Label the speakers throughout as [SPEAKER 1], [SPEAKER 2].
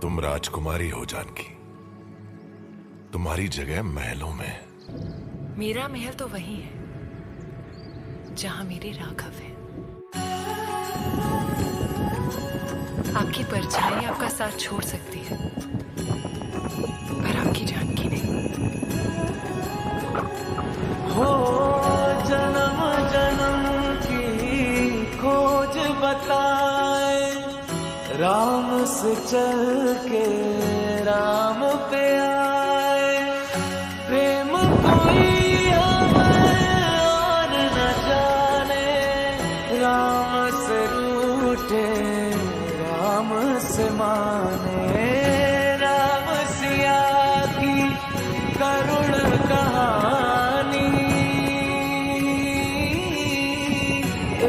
[SPEAKER 1] तुम राजकुमारी हो जानकी। तुम्हारी जगह महलों में।
[SPEAKER 2] मेरा महल तो वही है जहां मेरे राघव है। आपकी परछाई आपका साथ छोड़ सकती है, पर आपकी जानकी नहीं।
[SPEAKER 3] हो जन्म जन्म की खोज बताए, राम से चल के राम पे आए। प्रेम कोई हमें और न जाने, राम से रूठे राम से माने। राम सिया की करुण कहानी,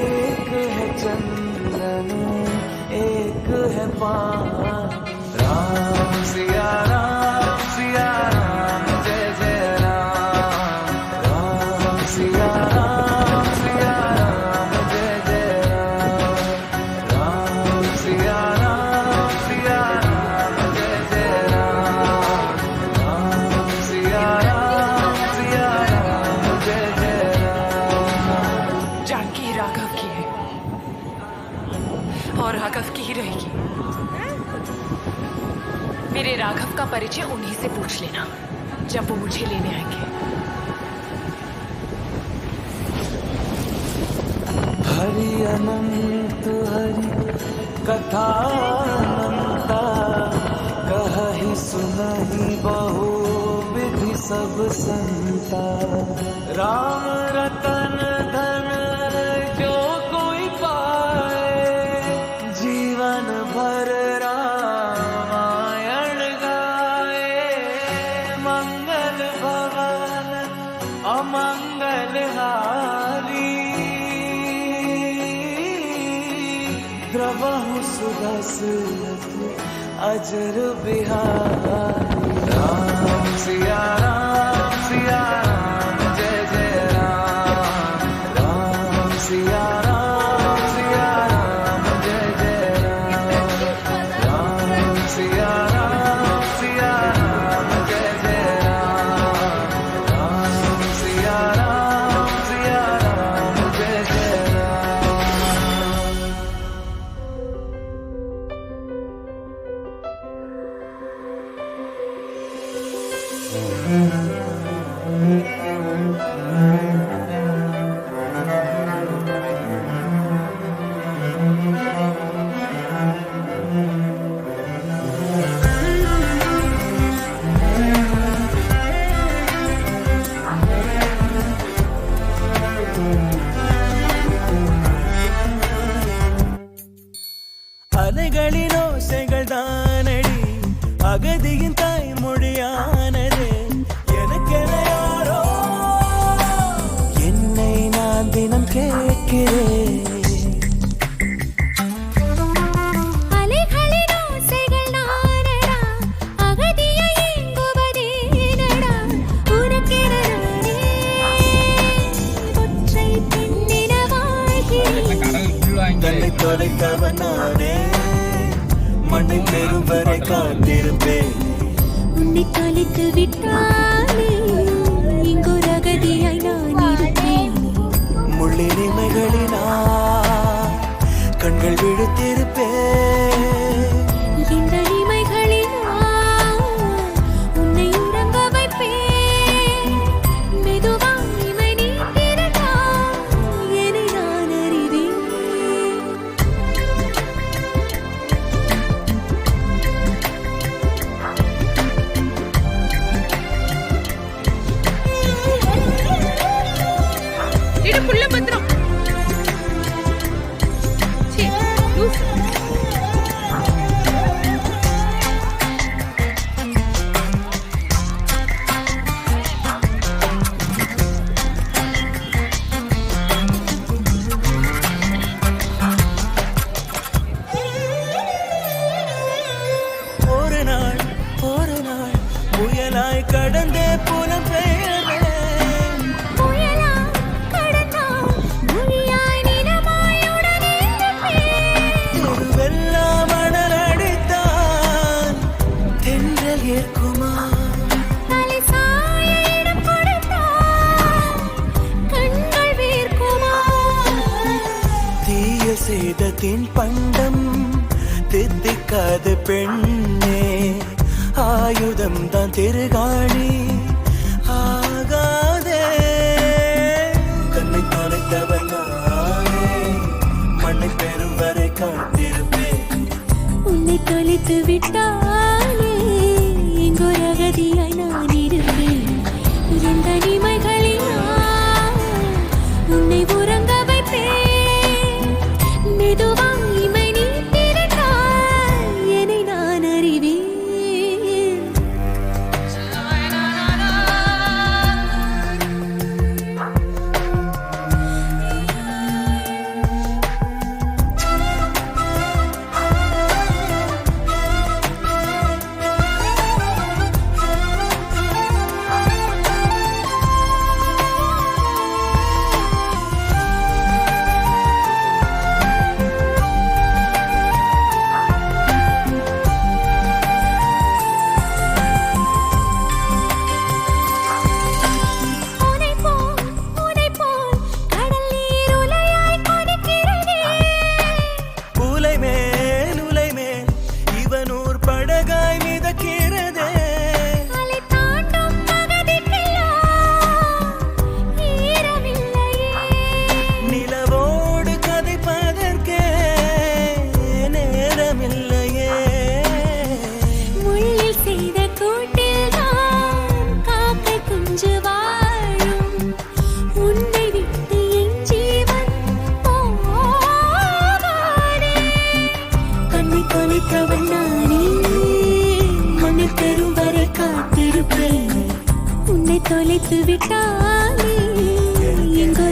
[SPEAKER 3] एक है चंदन एक है पान। राम सिया राम जय जय राम। राम सिया राम जय जय राम। राम सिया राम जय जय राम। राम सिया राम जय जय राम।
[SPEAKER 2] जानकी राघव की है और राघव की ही रहेगी। मेरे राघव का परिचय उन्हीं से पूछ लेना जब वो मुझे लेने आएंगे।
[SPEAKER 3] हरि अनंत हरि कथा अनंता, कहि सुनहि बहु विधि सब संता। राम रतन धन जो कोई पाए, जीवन भर रामायण गाए। मंगल भवन अमंगल हारी, द्रवहु सुदशरथ अजर बिहारी। राम सिया राम जय जय राम। राम सिया राम जय जय राम। राम सिया राम जय जय राम। राम सिया राम जय जय राम। அலைகளினோசைகள் தானடி அகதியின் தாய்மொழியானது. எனக்கென யாரோ என்னை நான் தினம் கேட்கிறேன். தன்னை தொலைத்தவன் நானே, மண்ணை பெறும் வரை காத்திருப்பேன்.
[SPEAKER 4] உன்னை தொலைத்து விட்டாலே இங்கொரு அகதியாய் நான் இருப்பேன்.
[SPEAKER 3] முள்ளினிமைகளினா கண்கள் விழுத்திருப்பேன்.
[SPEAKER 4] இந்த இமைகளினால் உன்னை உறங்க வைப்பேன். மெதுவா இமை நீ திறந்தால் என்னை நான் அறிவேன்.
[SPEAKER 2] இடுப்புள்ள பத்திரம். சீ, லூசு.
[SPEAKER 3] ஏற்குமா?
[SPEAKER 4] தலை சாய இடம் கொடுத்தால் கண்கள் வேர்க்குமா?
[SPEAKER 3] தீய செய்த தின் பண்டம் தித்திக்காத பெண்ணே, ஆயுதம் தான் திருகாணி ஆகாதே. கண்ணை தொலைத்தவன் நானே, மண்ணை பெறும் வரை காத்திருப்பேன்.
[SPEAKER 4] உன்னை தொலைத்து விட்டாலே எங்கோ ரகதியாய் நான் இருப்பேன். எந்த நிமைகளினால் உன்னை உறங்க வைப்பேன். மெதுவாய் இமை நீ திறந்தால் என்னை நான் அறிவேன். உன்னைப் போல் கடல் நீர் உலையாய் கொதிக்கிறதே.
[SPEAKER 3] உலை மேல் இவனூர் படகாய் மிதக்கிறதே.
[SPEAKER 4] அலை தாண்டும் மகதிக்கெல்லாம் ஈரமில்லையே.
[SPEAKER 3] நிலவோடு கதைப்பதற்கே நேரமில்லையே.
[SPEAKER 4] முள்ளில் செய்த கூட்டில்தான் காக்கை குஞ்சு வாழும். உன்னை விட்டு என் ஜீவன் போகாதே. கண்ணை தொலைத்தவன் நானே, மண்ணை பெறும் வரை காத்திருப்பேன். உன்னை தொலைத்து விட்டாலே எங்கோ